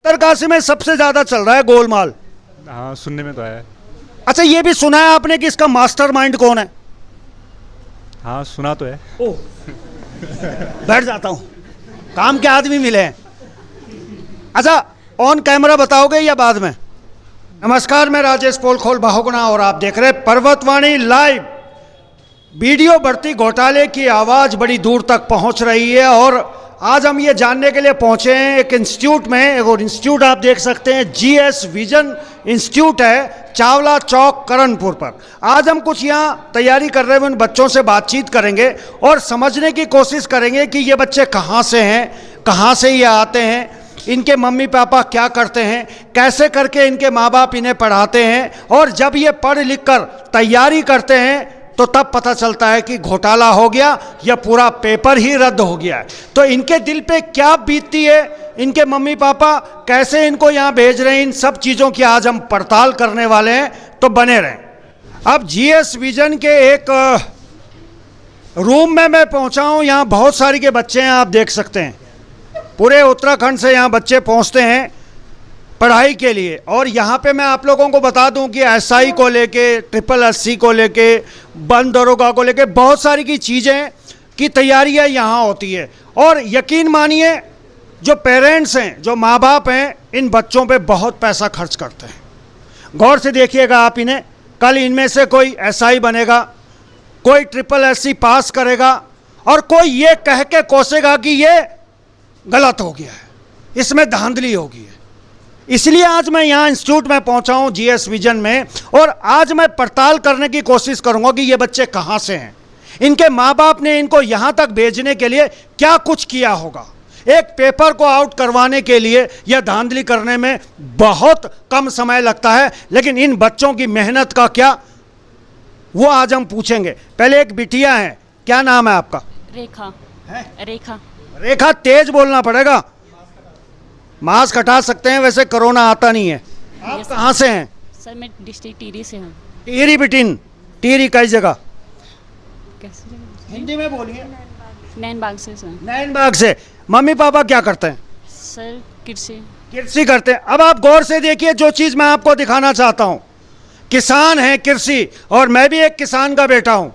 उत्तरकाशी में सबसे ज्यादा चल रहा है गोलमाल। हाँ, सुनने में तो है। अच्छा, ये भी सुना है आपने कि इसका मास्टरमाइंड कौन है? हाँ, सुना तो है। ओह, बैठ जाता हूँ, काम के आदमी मिले हैं। अच्छा, ऑन कैमरा बताओगे या बाद में? नमस्कार, मैं राजेश पोलखोल बाहुगुणा और आप देख रहे हैं पर्वतवाणी लाइव। वीडियो बढ़ती घोटाले की आवाज़ बड़ी दूर तक पहुंच रही है और आज हम ये जानने के लिए पहुंचे हैं एक इंस्टीट्यूट में। और इंस्टीट्यूट आप देख सकते हैं, जीएस विजन इंस्टीट्यूट है, चावला चौक करणपुर पर। आज हम कुछ यहाँ तैयारी कर रहे हैं, उन बच्चों से बातचीत करेंगे और समझने की कोशिश करेंगे कि ये बच्चे कहाँ से हैं, कहाँ से ये आते हैं, इनके मम्मी पापा क्या करते हैं, कैसे करके इनके माँ बाप इन्हें पढ़ाते हैं, और जब ये पढ़ लिख कर तैयारी करते हैं तो तब पता चलता है कि घोटाला हो गया या पूरा पेपर ही रद्द हो गया है। तो इनके दिल पे क्या बीतती है, इनके मम्मी पापा कैसे इनको यहाँ भेज रहे हैं, इन सब चीज़ों की आज हम पड़ताल करने वाले हैं, तो बने रहें। अब जीएस विजन के एक रूम में मैं पहुँचा हूँ, यहाँ बहुत सारी के बच्चे हैं, आप देख सकते हैं। पूरे उत्तराखंड से यहाँ बच्चे पहुँचते हैं पढ़ाई के लिए। और यहाँ पे मैं आप लोगों को बता दूं कि एसआई को लेके, ट्रिपल एससी को लेके, वन दरोगा को लेके बहुत सारी की चीज़ें की तैयारियाँ यहाँ होती है। और यकीन मानिए, जो पेरेंट्स हैं, जो माँ बाप हैं, इन बच्चों पे बहुत पैसा खर्च करते हैं। गौर से देखिएगा आप इन्हें, कल इनमें से कोई एसआई बनेगा, कोई ट्रिपल एससी पास करेगा और कोई ये कह के कोसेगा कि ये गलत हो गया है, इसमें धांधली हो गई है। इसलिए आज मैं यहाँ इंस्टीट्यूट में पहुँचा हूँ जीएस विजन में, और आज मैं पड़ताल करने की कोशिश करूँगा कि ये बच्चे कहाँ से हैं, इनके माँ बाप ने इनको यहाँ तक भेजने के लिए क्या कुछ किया होगा। एक पेपर को आउट करवाने के लिए या धांधली करने में बहुत कम समय लगता है, लेकिन इन बच्चों की मेहनत का क्या, वो आज हम पूछेंगे। पहले एक बिटिया है, क्या नाम है आपका? रेखा है। रेखा। रेखा, तेज बोलना पड़ेगा, मास्क हटा सकते हैं, वैसे कोरोना आता नहीं है। आप कहाँ से हैं? सर मैं डिस्ट्रिक्ट टिहरी से हूँ। टिहरी बिटिन, टिहरी कई जगह? कैसे जगह? हिंदी में बोलिए। नैनबाग से सर। नैनबाग से। मम्मी पापा क्या करते हैं? सर कृषि। कृषि करते हैं। अब आप गौर से देखिए, जो चीज़ मैं आपको दिखाना चाहता हूँ, किसान है कृषि, और मैं भी एक किसान का बेटा हूँ।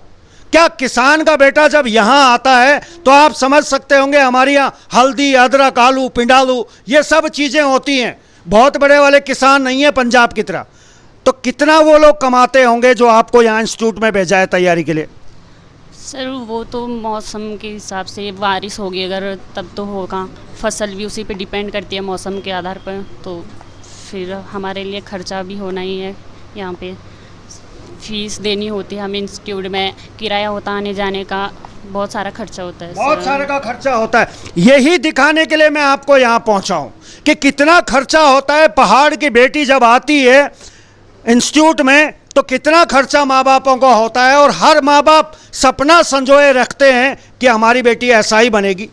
क्या किसान का बेटा जब यहाँ आता है तो आप समझ सकते होंगे, हमारे यहाँ हल्दी, अदरक, आलू, पिंडालू, ये सब चीज़ें होती हैं। बहुत बड़े वाले किसान नहीं है पंजाब की तरह। तो कितना वो लोग कमाते होंगे जो आपको यहाँ इंस्टीट्यूट में भेजा है तैयारी के लिए? सर वो तो मौसम के हिसाब से, बारिश होगी अगर तब तो होगा, फसल भी उसी पे डिपेंड करती है मौसम के आधार पर। तो फिर हमारे लिए खर्चा भी होना ही है, यहाँ पे फीस देनी होती है, हमें इंस्टीट्यूट में किराया होता है, आने जाने का बहुत सारा खर्चा होता है। बहुत सारे का खर्चा होता है। यही दिखाने के लिए मैं आपको यहाँ पहुँचा हूँ कि कितना खर्चा होता है। पहाड़ की बेटी जब आती है इंस्टीट्यूट में तो कितना खर्चा माँ बापों का होता है, और हर माँ बाप सपना संजोए रखते हैं कि हमारी बेटी एसआई बनेगी,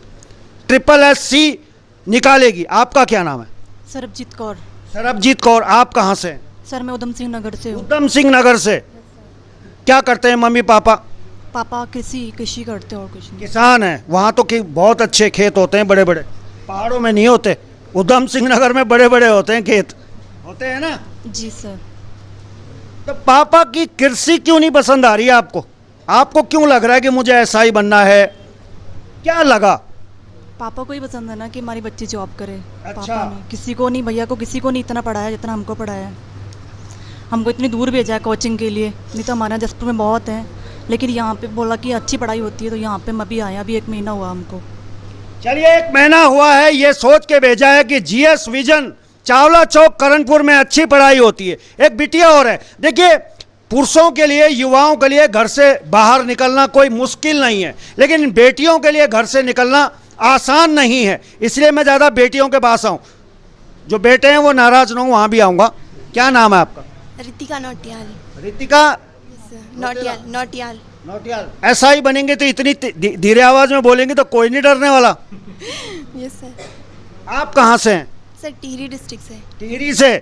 ट्रिपल एससी निकालेगी। आपका क्या नाम है? सरबजीत कौर। सरबजीत कौर, आप कहाँ से हैं? सर मैं उधम सिंह नगर से हूँ। उधम सिंह नगर से। क्या करते हैं मम्मी पापा? पापा कृषि करते हैं और कुछ नहीं। किसान हैं। वहाँ तो बहुत अच्छे खेत होते हैं, बड़े बड़े, पहाड़ों में नहीं होते। उधम सिंह नगर में बड़े बड़े होते हैं खेत, होते हैं ना? जी सर। तो पापा की कृषि क्यों नहीं पसंद आ रही है आपको? आपको क्यों लग रहा है कि मुझे ऐसा ही बनना है? क्या लगा? पापा को ही पसंद है ना कि हमारी बच्ची जॉब करे। अच्छा। पापा ने किसी को नहीं, भैया को किसी को नहीं इतना पढ़ाया जितना हमको पढ़ाया है। हमको इतनी दूर भेजा है कोचिंग के लिए, नहीं तो हमारे यहाँ जसपुर में बहुत हैं, लेकिन यहाँ पे बोला कि अच्छी पढ़ाई होती है, तो यहाँ पे मैं भी आया, अभी 1 महीना हुआ हमको। चलिए, 1 महीना हुआ है, ये सोच के भेजा है कि जीएस विजन चावला चौक करणपुर में अच्छी पढ़ाई होती है। एक बिटिया और है। देखिए, पुरुषों के लिए, युवाओं के लिए घर से बाहर निकलना कोई मुश्किल नहीं है, लेकिन बेटियों के लिए घर से निकलना आसान नहीं है। इसलिए मैं ज़्यादा बेटियों के पास आऊँ। जो बेटे हैं वो नाराज ना हो, वहाँ भी आऊँगा। क्या नाम है आपका? रितिका नौटियाल। रितिका नौटियाल। नौटियाल। नौटियाल। ऐसा ही बनेंगे तो इतनी धीरे आवाज़ में बोलेंगे तो कोई नहीं डरने वाला। Yes sir. आप कहाँ से हैं? सर टिहरी डिस्ट्रिक्ट से। टिहरी से।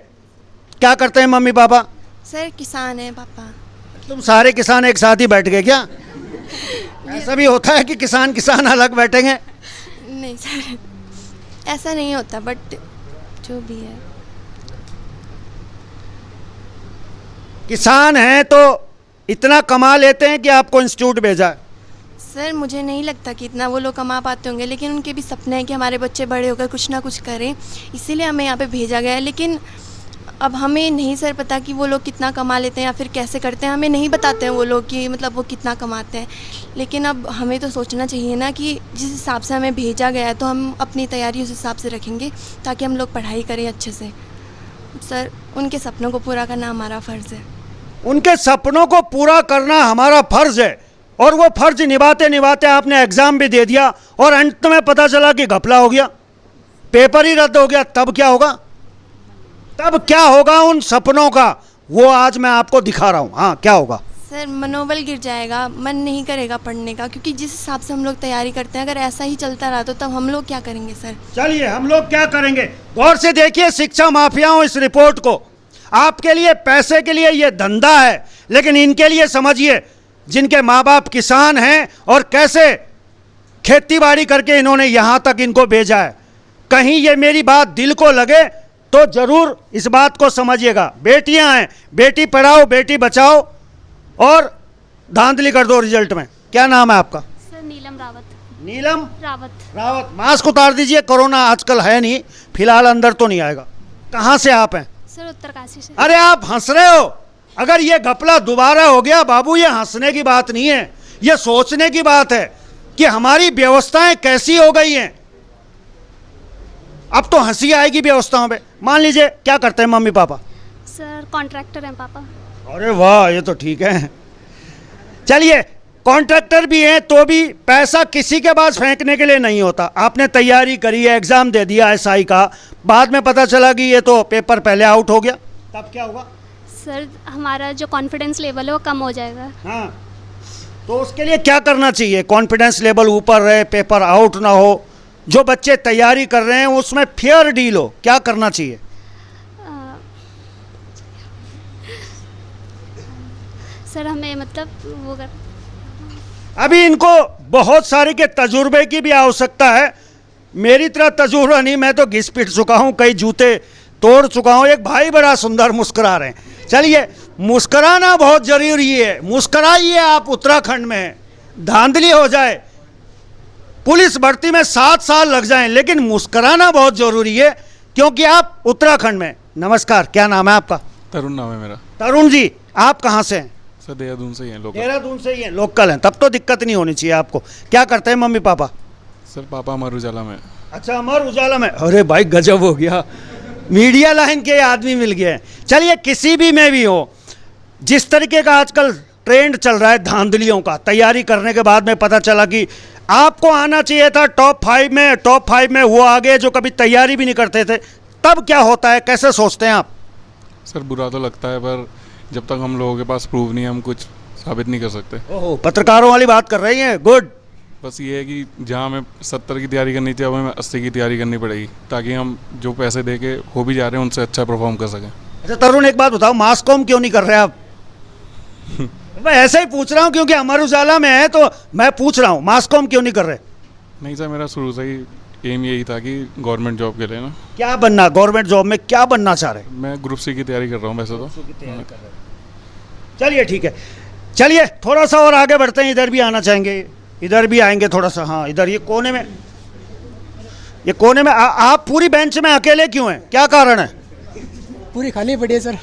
क्या करते हैं मम्मी पापा? सर किसान है पापा। तुम सारे किसान एक साथ ही बैठ गए क्या? ऐसा भी होता है कि किसान अलग बैठेंगे? नहीं सर, ऐसा नहीं होता, बट जो भी है। किसान हैं तो इतना कमा लेते हैं कि आपको इंस्टीट्यूट भेजा है? सर मुझे नहीं लगता कि इतना वो लोग कमा पाते होंगे, लेकिन उनके भी सपने हैं कि हमारे बच्चे बड़े होकर कुछ ना कुछ करें, इसीलिए हमें यहाँ पे भेजा गया है। लेकिन अब हमें नहीं सर पता कि वो लोग कितना कमा लेते हैं या फिर कैसे करते हैं, हमें नहीं बताते हैं वो लोग कि मतलब वो कितना कमाते हैं। लेकिन अब हमें तो सोचना चाहिए ना कि जिस हिसाब से हमें भेजा गया है तो हम अपनी तैयारी उस हिसाब से रखेंगे ताकि हम लोग पढ़ाई करें अच्छे से। सर उनके सपनों को पूरा करना हमारा फ़र्ज़ है। उनके सपनों को पूरा करना हमारा फर्ज है, और वो फर्ज निभाते निभाते आपने एग्जाम भी दे दिया और अंत में पता चला कि घपला हो गया, पेपर ही रद्द हो गया। तब क्या होगा? तब क्या होगा उन सपनों का, वो आज मैं आपको दिखा रहा हूँ। हाँ, क्या होगा? सर मनोबल गिर जाएगा, मन नहीं करेगा पढ़ने का, क्योंकि जिस हिसाब से हम लोग तैयारी करते हैं अगर ऐसा ही चलता रहा तो तब हम लोग क्या करेंगे सर? चलिए हम लोग क्या करेंगे, गौर से देखिए शिक्षा माफियाओं इस रिपोर्ट को। आपके लिए पैसे के लिए ये धंधा है, लेकिन इनके लिए समझिए जिनके माँ बाप किसान हैं और कैसे खेतीबाड़ी करके इन्होंने यहाँ तक इनको भेजा है। कहीं ये मेरी बात दिल को लगे तो जरूर इस बात को समझिएगा। बेटियां हैं, बेटी पढ़ाओ बेटी बचाओ और धांधली कर दो रिजल्ट में। क्या नाम है आपका? सर नीलम रावत। नीलम रावत। रावत। मास्क उतार दीजिए, कोरोना आजकल है नहीं, फिलहाल अंदर तो नहीं आएगा। कहाँ से आप हैं? सर उत्तरकाशी से। अरे आप हंस रहे हो? अगर ये घपला दोबारा हो गया बाबू, ये हंसने की बात नहीं है, ये सोचने की बात है कि हमारी व्यवस्थाएं कैसी हो गई हैं। अब तो हंसी आएगी व्यवस्थाओं पे। मान लीजिए क्या करते हैं मम्मी पापा? सर कॉन्ट्रैक्टर हैं पापा। अरे वाह, ये तो ठीक है। चलिए कॉन्ट्रैक्टर भी हैं तो भी पैसा किसी के पास फेंकने के लिए नहीं होता। आपने तैयारी करी है, एग्जाम दे दिया एसआई का, बाद में पता चला कि ये तो पेपर पहले आउट हो गया, तब क्या होगा? सर हमारा जो कॉन्फिडेंस लेवल है वो कम हो जाएगा। हाँ, तो उसके लिए क्या करना चाहिए? कॉन्फिडेंस लेवल ऊपर रहे, पेपर आउट ना हो, जो बच्चे तैयारी कर रहे हैं उसमें फेयर डील हो, क्या करना चाहिए? सर हमें मतलब वो कर अभी इनको बहुत सारे के तजुर्बे की भी आवश्यकता है। मेरी तरह तजुर्बा नहीं, मैं तो घिस पिट चुका हूँ, कई जूते तोड़ चुका हूँ। एक भाई बड़ा सुंदर मुस्कुरा रहे हैं। चलिए मुस्कुराना बहुत जरूरी है, मुस्कुराइए। आप उत्तराखंड में हैं, धांधली हो जाए, पुलिस भर्ती में 7 साल लग जाएं, लेकिन मुस्कुराना बहुत जरूरी है क्योंकि आप उत्तराखंड में। नमस्कार, क्या नाम है आपका? तरुण नाम है मेरा। तरुण जी, आप कहाँ से हैं? सर देहरादून से ही हैं, लोकल। देहरादून से ही हैं, लोकल हैं, तब तो दिक्कत नहीं होनी चाहिए आपको। क्या करते हैं मम्मी पापा? सर पापा अमर उजाला में। अच्छा, अमर उजाला में। अरे भाई गजब हो गया, मीडिया लाइन के आदमी मिल गए हैं। चलिए किसी भी में भी हो, जिस तरीके का आजकल ट्रेंड चल रहा है धांधलियों का, तैयारी करने के बाद में पता चला कि आपको आना चाहिए था टॉप 5 में वो आगे जो कभी तैयारी भी नहीं करते थे, तब क्या होता है, कैसे सोचते हैं आप? सर बुरा तो लगता है, पर जब तक हम लोगों के पास प्रूफ नहीं है हम कुछ साबित नहीं कर सकते। ओहो, पत्रकारों वाली बात कर रही हैं, गुड। बस ये है कि जहाँ हमें 70 की तैयारी करनी थी अब हमें 80 की तैयारी करनी पड़ेगी, ताकि हम जो पैसे दे के हो भी जा रहे हैं उनसे अच्छा परफॉर्म कर सकें। अच्छा तरुण, एक बात बताओ, मास कॉम क्यों नहीं कर रहे आप? मैं ऐसे ही पूछ रहा हूँ क्योंकि अमर उजाला में है तो मैं पूछ रहा हूँ, मास कॉम क्यों नहीं कर रहे? नहीं सर, मेरा शुरू से ही एम यही था कि गवर्नमेंट जॉब के लिए ना। क्या बनना, गवर्नमेंट जॉब में क्या बनना चाह रहे हैं? मैं ग्रुप सी की तैयारी कर रहा हूँ वैसे तो। चलिए ठीक है, चलिए थोड़ा सा और आगे बढ़ते हैं। इधर भी आना चाहेंगे? इधर भी आएंगे थोड़ा सा। हाँ इधर, ये कोने में, ये कोने में आप पूरी बेंच में अकेले क्यों हैं, क्या कारण है? पूरी खाली पड़ी है सर।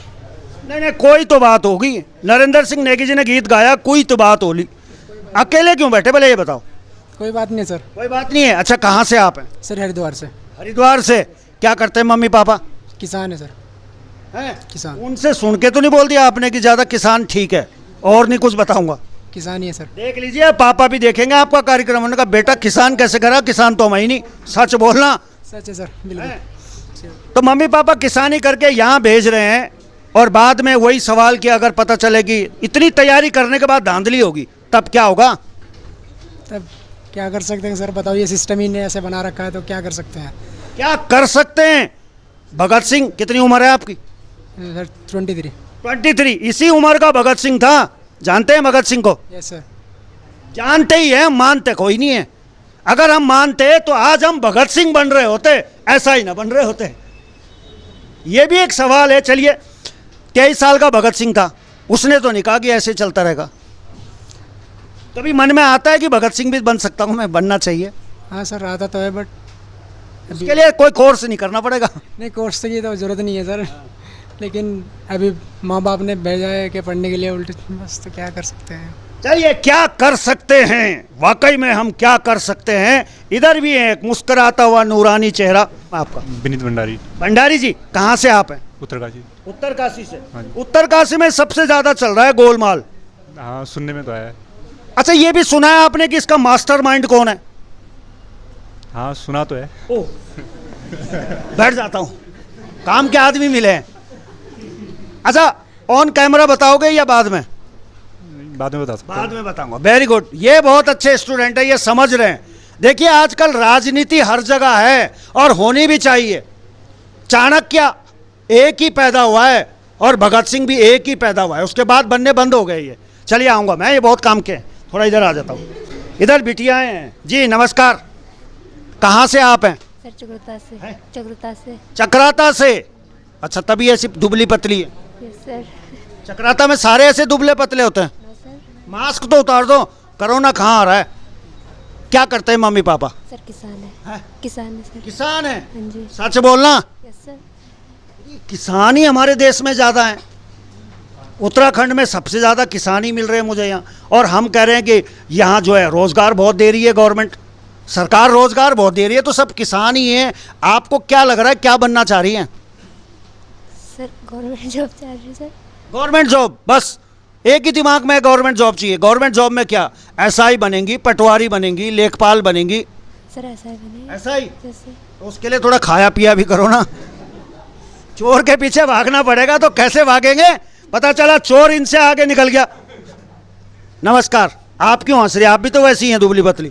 नहीं नहीं, कोई तो बात होगी। नरेंद्र सिंह नेगी जी ने गीत गाया, कोई तो बात होली, अकेले क्यों बैठे पहले ये बताओ। कोई बात नहीं सर। कोई बात नहीं है। अच्छा कहाँ से आप हैं? सर हरिद्वार से। हरिद्वार से। क्या करते हैं मम्मी पापा? किसान है सर। हैं? किसान। उनसे सुन के तो नहीं बोल दिया आपने कि ज़्यादा किसान ठीक है, और नहीं कुछ बताऊंगा? किसान ही है सर। देख लीजिए, पापा भी देखेंगे आपका कार्यक्रम। उन्होंने कहा बेटा किसान कैसे करा, किसान तो हम ही नहीं, सच बोलना। सच है सर, बिल्कुल। तो मम्मी पापा किसानी करके यहाँ भेज रहे हैं, और बाद में वही सवाल कि अगर पता चले कि इतनी तैयारी करने के बाद धांधली होगी तब क्या होगा? तब क्या कर सकते हैं सर, बताओ। ये सिस्टम ही ने ऐसे बना रखा है तो क्या कर सकते हैं? क्या कर सकते हैं? भगत सिंह, कितनी उम्र है आपकी? सर 23। 23। इसी उम्र का भगत सिंह था, जानते हैं भगत सिंह को? Yes sir. जानते ही है, मानते कोई नहीं है। अगर हम मानते तो आज हम भगत सिंह बन रहे होते, ऐसा ही ना बन रहे होते। ये भी एक सवाल है। चलिए, 23 साल का भगत सिंह था, उसने तो नहीं कहा कि ऐसे चलता रहेगा। कभी मन में आता है कि भगत सिंह भी बन सकता हूँ मैं, बनना चाहिए? हाँ सर, आता तो है बट उसके लिए कोई कोर्स नहीं करना पड़ेगा? नहीं, कोर्स की तो ज़रूरत नहीं है सर, लेकिन अभी माँ बाप ने भेजा है कि पढ़ने के लिए उल्टे, बस तो क्या कर सकते हैं। चलिए, क्या कर सकते हैं, वाकई में हम क्या कर सकते हैं। इधर भी है एक मुस्कुराता हुआ नूरानी चेहरा आपका। विनीत भंडारी, भंडारी जी, कहाँ से आप हैं? उत्तरकाशी। उत्तरकाशी से। हाँ जी। उत्तरकाशी में सबसे ज्यादा चल रहा है गोलमाल। हाँ, सुनने में तो आया है। अच्छा, ये भी सुना है आपने कि इसका मास्टरमाइंड कौन है? हाँ, सुना तो है। ओह, बैठ जाता हूँ, काम के आदमी मिले हैं। अच्छा, ऑन कैमरा बताओगे या बाद में? बाद में बता सकते बाद में बताऊंगा। वेरी गुड, ये बहुत अच्छे स्टूडेंट है, ये समझ रहे हैं। देखिए, आजकल राजनीति हर जगह है और होनी भी चाहिए। चाणक्य एक ही पैदा हुआ है और भगत सिंह भी एक ही पैदा हुआ है, उसके बाद बनने बंद हो गए ये। चलिए, आऊँगा मैं, ये बहुत काम के हैं। थोड़ा इधर आ जाता हूँ। इधर बिटिया हैं जी, नमस्कार। कहाँ से आप हैं? सर चक्राता से। हैं? चक्राता से। चक्राता से। अच्छा, तभी ऐसी दुबली पतली है। Yes sir. चक्राता में सारे ऐसे दुबले पतले होते हैं? No sir. मास्क तो उतार दो, कोरोना कहाँ आ रहा है। क्या करते हैं मम्मी पापा? सर किसान है। हैं? किसान है सर। किसान है? हाँ जी। सच बोलना, यस सर। किसान ही हमारे देश में ज़्यादा है। उत्तराखंड में सबसे ज़्यादा किसान ही मिल रहे हैं मुझे यहाँ। और हम कह रहे हैं कि यहाँ जो है रोज़गार बहुत दे रही है गवर्नमेंट, सरकार रोज़गार बहुत दे रही है, तो सब किसान ही हैं। आपको क्या लग रहा है, क्या बनना चाह रही हैं? सर गवर्नमेंट जॉब चाह रही है सर। गवर्नमेंट जॉब, बस एक ही दिमाग में गवर्नमेंट जॉब चाहिए। गवर्नमेंट जॉब में क्या, एसआई बनेंगी, पटवारी बनेंगी, लेखपाल बनेंगी? सर ऐसा ही बने। ऐसा ही? Yes sir. तो उसके लिए थोड़ा खाया पिया भी करो ना। चोर के पीछे भागना पड़ेगा तो कैसे भागेंगे? पता चला चोर इनसे आगे निकल गया। नमस्कार, आप क्यों हंस रहे? आप भी तो वैसी हैं, दुबली पतली।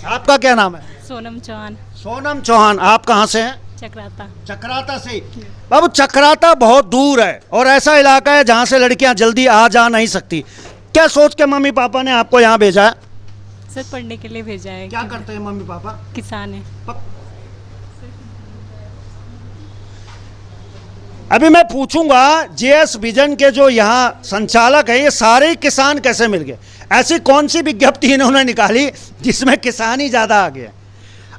आपका क्या नाम है? सोनम चौहान। सोनम चौहान। आप कहाँ से हैं? चक्राता। चक्राता से। बाबू, चक्राता बहुत दूर है और ऐसा इलाका है जहाँ से लड़कियाँ जल्दी आ जा नहीं सकती। क्या सोच के मम्मी पापा ने आपको यहाँ भेजा है? सर पढ़ने के लिए भेजा है। क्या करते हैं मम्मी पापा? किसान है। अभी मैं पूछूंगा, जेएस विजन के जो यहाँ संचालक है, ये सारे ही किसान कैसे मिल गए? ऐसी कौन सी विज्ञप्ति इन्होंने निकाली जिसमें किसान ही ज़्यादा आ गए?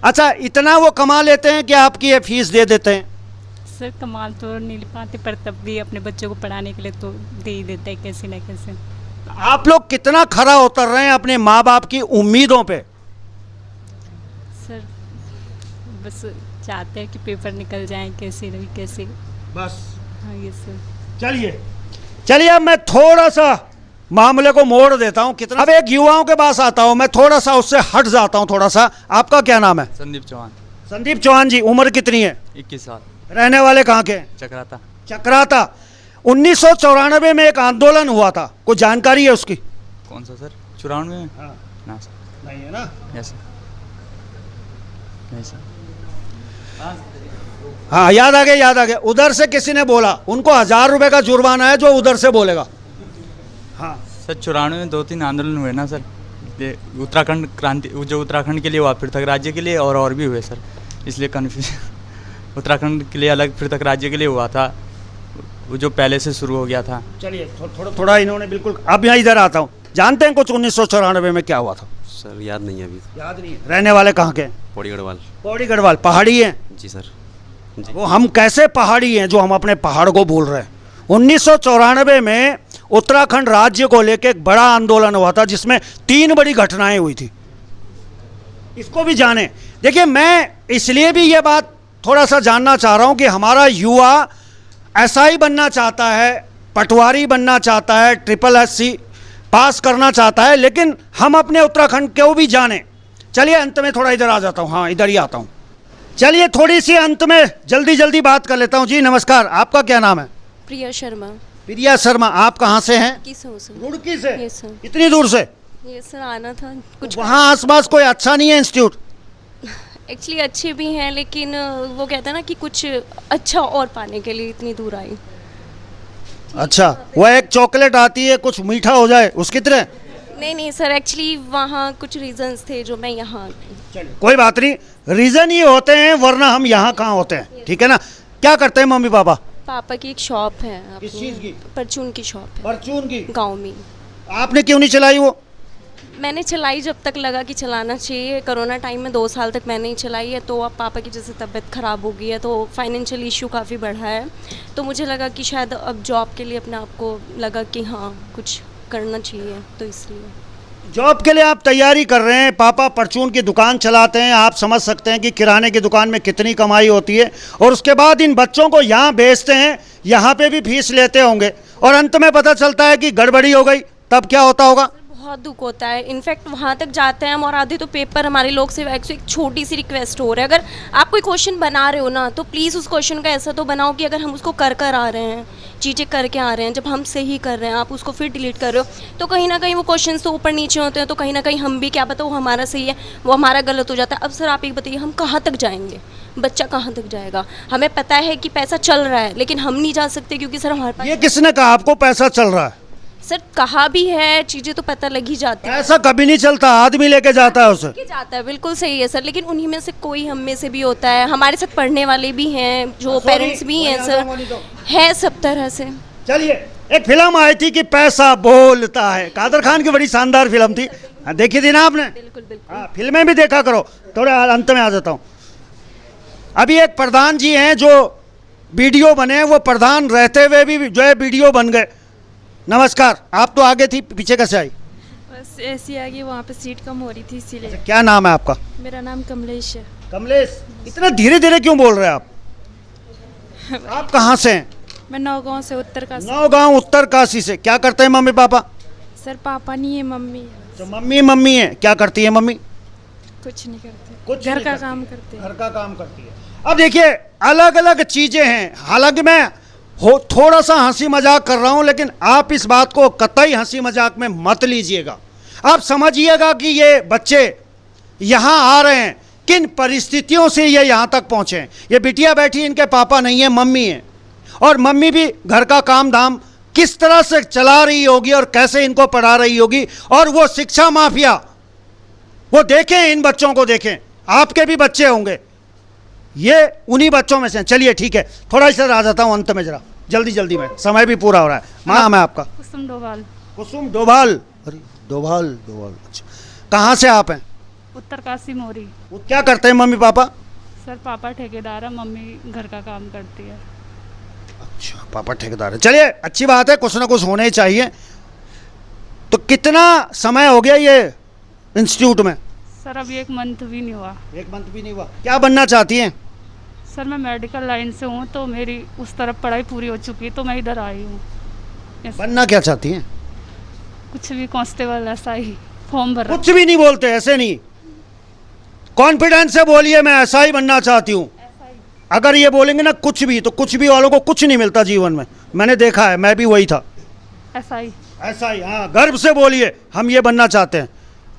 अच्छा, इतना वो कमा लेते हैं कि आपकी ये फीस दे देते हैं? सर कमाल तो नहीं पाते, पर तब भी अपने बच्चों को पढ़ाने के लिए तो दे ही देते हैं कैसे न कैसे। आप लोग कितना खरा उतर रहे हैं अपने माँ बाप की उम्मीदों पे? सर बस चाहते हैं कि पेपर निकल जाए कैसे नहीं कैसे। बस। हाँ ये सर। चलिए चलिए, अब मैं थोड़ा सा मामले को मोड़ देता हूँ। कितना, अब एक युवाओं के पास आता हूँ मैं, थोड़ा सा उससे हट जाता हूँ थोड़ा सा। आपका क्या नाम है? संदीप चौहान। संदीप चौहान जी, उम्र कितनी है? 21 साल। रहने वाले कहाँ के? चक्राता। चक्राता। 1994 में एक आंदोलन हुआ था, कोई जानकारी है उसकी? कौन सा सर? 94 में? हाँ। ना सर। नहीं है ना? Yes sir. नहीं सर। हाँ, याद आ गया, याद आ गया। उधर से किसी ने बोला, उनको 1000 रुपए का जुर्माना है जो उधर से बोलेगा। हाँ सर, 94 में 2-3 आंदोलन हुए ना सर। ये उत्तराखंड क्रांति, जो उत्तराखंड के लिए हुआ, पृथक राज्य के लिए और भी हुए सर, इसलिए कन्फ्यूज। उत्तराखंड के लिए अलग, पृथक राज्य के लिए हुआ था, वो जो पहले से शुरू हो गया था। चलिए, थोड़ा इन्होंने बिल्कुल। अब यहाँ इधर आता हूँ। जानते हैं कुछ 1994 में क्या हुआ था? सर याद नहीं है अभी। याद नहीं है? रहने वाले कहाँ के? पौड़ी गढ़वाल। पौड़ी गढ़वाल। पहाड़ी हैं? जी सर। जी। वो हम कैसे पहाड़ी हैं जो हम अपने पहाड़ को भूल रहे हैं? 1994 में उत्तराखंड राज्य को लेकर एक बड़ा आंदोलन हुआ था जिसमें 3 बड़ी घटनाएं हुई थी। इसको भी जाने। देखिए, मैं इसलिए भी ये बात थोड़ा सा जानना चाह रहा हूं कि हमारा युवा एसआई बनना चाहता है, पटवारी बनना चाहता है, SSSC पास करना चाहता है, लेकिन हम अपने उत्तराखंड को भी जाने। चलिए, अंत में थोड़ा इधर आ जाता हूँ। हाँ, इधर ही आता हूँ। चलिए, थोड़ी सी अंत में जल्दी जल्दी बात कर लेता हूँ। जी नमस्कार, आपका क्या नाम है? प्रिया शर्मा। प्रिया शर्मा। आप कहाँ से हैं? रुड़की से। Yes sir. इतनी दूर से? यस सर, आना था कुछ। वहाँ आसपास कोई अच्छा नहीं है इंस्टीट्यूट? एक्चुअली अच्छे भी हैं, लेकिन वो कहते हैं ना कि कुछ अच्छा और पाने के लिए इतनी दूर आई। अच्छा, वो एक चॉकलेट आती है कुछ मीठा हो जाए उसकी तरह? नहीं सर, एक्चुअली वहाँ कुछ रीजंस थे जो मैं यहाँ। चलिए, कोई बात नहीं, रीज़न ही होते हैं, वरना हम यहाँ कहाँ होते हैं। ठीक है ना? क्या करते हैं मम्मी पापा? पापा की एक शॉप है किस अपनी, चीज़ की? परचून की शॉप है परचून की? गांव में। आपने क्यों नहीं चलाई वो? मैंने चलाई जब तक लगा कि चलाना चाहिए। कोरोना टाइम में 2 साल तक मैंने ही चलाई है। तो अब पापा की जैसे तबीयत ख़राब हो गई है तो फाइनेंशियल इशू काफ़ी बढ़ा है, तो मुझे लगा कि शायद अब जॉब के लिए अपने आप को लगा कि हाँ कुछ करना चाहिए, तो इसलिए। जॉब के लिए आप तैयारी कर रहे हैं, पापा परचून की दुकान चलाते हैं, आप समझ सकते हैं कि किराने की दुकान में कितनी कमाई होती है, और उसके बाद इन बच्चों को यहाँ भेजते हैं, यहाँ पे भी फीस लेते होंगे, और अंत में पता चलता है कि गड़बड़ी हो गई, तब क्या होता होगा? बहुत दुख होता है। इनफैक्ट वहाँ तक जाते हैं हम और आधे तो पेपर हमारे लोग से एक छोटी सी रिक्वेस्ट हो रहा है, अगर आप कोई क्वेश्चन बना रहे हो ना तो प्लीज़ उस क्वेश्चन का ऐसा तो बनाओ कि अगर हम उसको कर आ रहे हैं, चीज़ें करके आ रहे हैं, जब हम सही कर रहे हैं आप उसको फिर डिलीट कर रहे हो तो कहीं ना कहीं वो क्वेश्चन तो ऊपर नीचे होते हैं, तो कहीं ना कहीं हम भी क्या पता वो हमारा सही है वो हमारा गलत हो जाता है। अब सर आप एक बताइए, हम कहाँ तक जाएंगे? बच्चा कहाँ तक जाएगा? हमें पता है कि पैसा चल रहा है लेकिन हम नहीं जा सकते क्योंकि सर हमारे पास। ये किसने कहा आपको पैसा चल रहा है? सर कहा भी है, चीज़ें तो पता लग ही जाती है। ऐसा कभी नहीं चलता, आदमी लेके जाता है उसे। लेके जाता है, बिल्कुल सही है सर, लेकिन उन्हीं में से कोई हम में से भी होता है, हमारे साथ पढ़ने वाले भी हैं, जो पेरेंट्स भी हैं सर, है सब तरह से। चलिए, एक फिल्म आई थी कि पैसा बोलता है, कादर खान की बड़ी शानदार फिल्म थी, देखी थी ना आपने? बिल्कुल बिल्कुल। हाँ, फिल्में भी देखा करो। थोड़ा अंत में आ जाता हूँ। अभी एक प्रधान जी हैं जो वीडियो बने, वो प्रधान रहते हुए भी जो है वीडियो बन गए। नमस्कार, आप तो आगे थी, पीछे कैसे आई? बस ऐसी आ गई, वहाँ पे सीट कम हो रही थी इसीलिए। क्या नाम है आपका? मेरा नाम कमलेश है। कमलेश, इतना धीरे धीरे क्यों बोल रहे हैं आप? आप कहाँ से हैं? मैं नौगांव से, उत्तरकाशी। नौगांव उत्तरकाशी से। क्या करते हैं मम्मी पापा? सर पापा नहीं है, मम्मी है। तो मम्मी है, क्या करती है मम्मी? कुछ नहीं करते, कुछ घर नहीं का करती। काम करते हैं। घर का काम करती है। अब देखिए, अलग अलग चीजें हैं, हालांकि मैं थोड़ा सा हंसी मजाक कर रहा हूं, लेकिन आप इस बात को कतई हंसी मजाक में मत लीजिएगा। आप समझिएगा कि ये बच्चे यहाँ आ रहे हैं, किन परिस्थितियों से ये यहाँ तक पहुँचे हैं। ये बिटिया बैठी, इनके पापा नहीं है, मम्मी है, और मम्मी भी घर का काम धाम किस तरह से चला रही होगी और कैसे इनको पढ़ा रही होगी, और वो शिक्षा माफिया, वो देखें, इन बच्चों को देखें, आपके भी बच्चे होंगे, ये उन्हीं बच्चों में से। चलिए ठीक है, थोड़ा इधर आ जाता हूँ अंत में, जरा जल्दी में, समय भी पूरा हो रहा है। नाम है आपका? कुसुम डोभाल। कुसुम डोभाल। अरे डोभाल, अच्छा, कहाँ से आप हैं? उत्तरकाशी मोरी। क्या करते हैं मम्मी पापा? सर पापा ठेकेदार है, मम्मी घर का काम करती है। अच्छा, पापा ठेकेदार है। चलिए, अच्छी बात है, कुछ ना कुछ होने ही चाहिए। तो कितना समय हो गया ये इंस्टीट्यूट में? सर अभी 1 मंथ भी नहीं हुआ। 1 मंथ भी नहीं हुआ। क्या बनना चाहती हैं? सर मैं मेडिकल लाइन से हूँ, तो मेरी उस तरफ पढ़ाई पूरी हो चुकी है, तो मैं इधर आई हूँ। बनना क्या चाहती हैं? कुछ भी, कांस्टेबल, ऐसा ही फॉर्म भर। कुछ भी नहीं बोलते, ऐसे नहीं, कॉन्फिडेंस से बोलिए, मैं ऐसा ही बनना चाहती हूँ। अगर ये बोलेंगे ना कुछ भी, तो कुछ भी वालों को कुछ नहीं मिलता जीवन में, मैंने देखा है, मैं भी वही था। ऐसा ही, हाँ, गर्व से बोलिए, हम ये बनना चाहते हैं।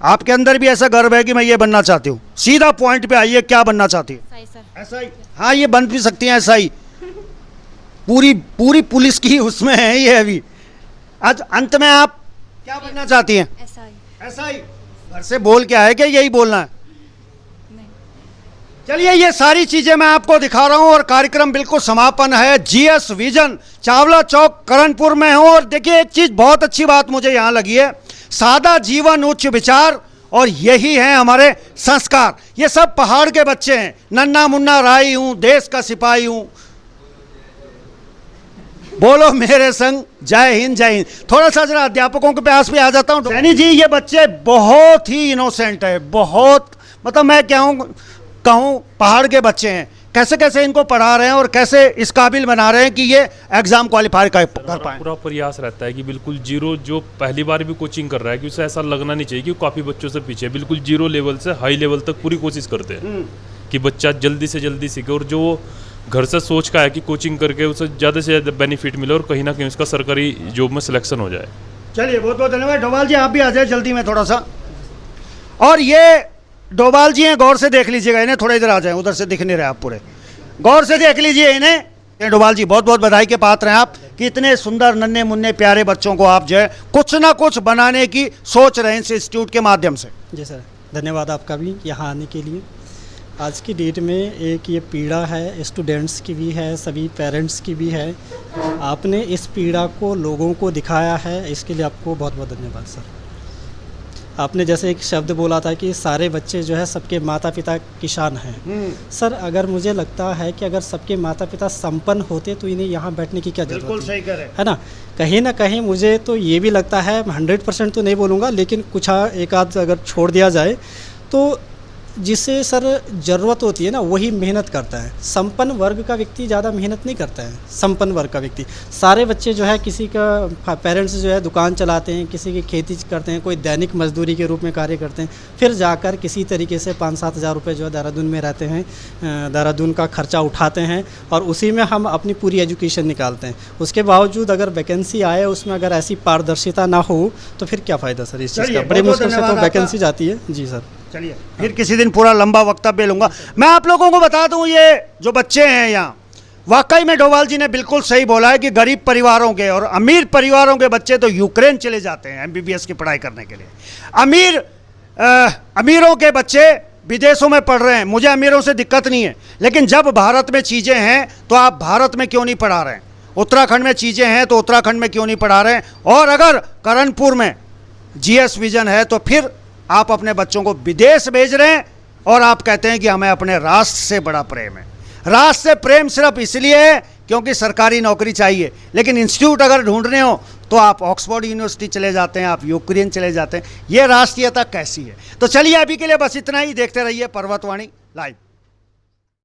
आपके अंदर भी ऐसा गर्व है कि मैं ये बनना चाहती हूँ? सीधा पॉइंट पे आइए, क्या बनना चाहती है? ऐसा ही। हाँ, ये बन भी सकती हैं ऐसा ही, पूरी पुलिस की उसमें है ये अभी। आज अंत में आप क्या बनना चाहती हैं? ऐसा ही। घर से बोल के आए, क्या यही बोलना है? चलिए, ये सारी चीजें मैं आपको दिखा रहा हूं, और कार्यक्रम बिल्कुल समापन है। जीएस विजन चावला चौक करणपुर में हूं, और देखिए एक चीज बहुत अच्छी बात मुझे यहां लगी है, सादा जीवन उच्च विचार, और यही है हमारे संस्कार। ये सब पहाड़ के बच्चे हैं, नन्ना मुन्ना राई हूं, देश का सिपाही हूं, बोलो मेरे संग जय हिंद जय हिंद। थोड़ा सा जरा अध्यापकों के पास भी आ जाता हूं। सैनी जी, ये बच्चे बहुत ही इनोसेंट है, बहुत, मतलब मैं क्या कहूँ, पहाड़ के बच्चे हैं। कैसे कैसे इनको पढ़ा रहे हैं और कैसे इस काबिल बना रहे हैं कि ये एग्जाम क्वालिफाई कर पाए। पूरा प्रयास रहता है कि बिल्कुल जीरो, जो पहली बार भी कोचिंग कर रहा है कि उसे ऐसा लगना नहीं चाहिए कि काफ़ी बच्चों से पीछे, बिल्कुल जीरो लेवल से हाई लेवल तक पूरी कोशिश करते हैं कि बच्चा जल्दी से जल्दी सीखे, और जो वो घर से सोच का है कि कोचिंग करके उसे ज़्यादा से ज़्यादा बेनिफिट मिले और कहीं ना कहीं उसका सरकारी जॉब में सिलेक्शन हो जाए। चलिए, बहुत बहुत धन्यवाद। डोभाल जी, आप भी आ जाए जल्दी में थोड़ा सा। और ये डोभाल जी हैं, गौर से देख लीजिएगा इन्हें, थोड़ा इधर आ जाए, उधर से दिख नहीं रहे आप, पूरे गौर से देख लीजिए इन्हें। डोभाल जी, बहुत बहुत बधाई के पात्र हैं आप कि इतने सुंदर नन्हे मुन्ने प्यारे बच्चों को आप जो है कुछ ना कुछ बनाने की सोच रहे हैं इस इंस्टीट्यूट के माध्यम से। जी सर, धन्यवाद आपका भी यहाँ आने के लिए। आज की डेट में एक ये पीड़ा है, स्टूडेंट्स की भी है, सभी पेरेंट्स की भी है। आपने इस पीड़ा को लोगों को दिखाया है, इसके लिए आपको बहुत बहुत धन्यवाद सर। आपने जैसे एक शब्द बोला था कि सारे बच्चे जो है सबके माता पिता किसान हैं। सर अगर मुझे लगता है कि अगर सबके माता पिता संपन्न होते तो इन्हें यहाँ बैठने की क्या जरूरत बिल्कुल सही करें, है ना। कहीं ना कहीं मुझे तो ये भी लगता है, 100% तो नहीं बोलूँगा, लेकिन कुछ एक आध अगर छोड़ दिया जाए तो जिसे सर ज़रूरत होती है ना वही मेहनत करता है। संपन्न वर्ग का व्यक्ति ज़्यादा मेहनत नहीं करता है। संपन्न वर्ग का व्यक्ति, सारे बच्चे जो है किसी का पेरेंट्स जो है दुकान चलाते हैं, किसी की खेती करते हैं, कोई दैनिक मजदूरी के रूप में कार्य करते हैं, फिर जाकर किसी तरीके से 5-7 हज़ार रुपये जो है देहरादून में रहते हैं, देहरादून का खर्चा उठाते हैं और उसी में हम अपनी पूरी एजुकेशन निकालते हैं। उसके बावजूद अगर वैकेंसी आए उसमें अगर ऐसी पारदर्शिता ना हो तो फिर क्या फ़ायदा सर इस चीज़ का। बड़ी मुश्किल से तो वैकेंसी जाती है। जी सर, चलिए फिर किसी दिन पूरा लंबा वक्तव्य लूंगा। मैं आप लोगों को बता दूं, ये जो बच्चे हैं यहाँ, वाकई में डोभाल जी ने बिल्कुल सही बोला है कि गरीब परिवारों के और अमीर परिवारों के बच्चे तो यूक्रेन चले जाते हैं एमबीबीएस की पढ़ाई करने के लिए। अमीरों के बच्चे विदेशों में पढ़ रहे हैं। मुझे अमीरों से दिक्कत नहीं है, लेकिन जब भारत में चीज़ें हैं तो आप भारत में क्यों नहीं पढ़ा रहे हैं? उत्तराखंड में चीज़ें हैं तो उत्तराखंड में क्यों नहीं पढ़ा रहे हैं? और अगर करणपुर में जीएस विजन है तो फिर आप अपने बच्चों को विदेश भेज रहे हैं और आप कहते हैं कि हमें अपने राष्ट्र से बड़ा प्रेम है। राष्ट्र से प्रेम सिर्फ इसलिए है क्योंकि सरकारी नौकरी चाहिए, लेकिन इंस्टीट्यूट अगर ढूंढने हो तो आप ऑक्सफोर्ड यूनिवर्सिटी चले जाते हैं, आप यूक्रेन चले जाते हैं। ये राष्ट्रीयता कैसी है? तो चलिए अभी के लिए बस इतना ही। देखते रहिए पर्वतवाणी लाइव।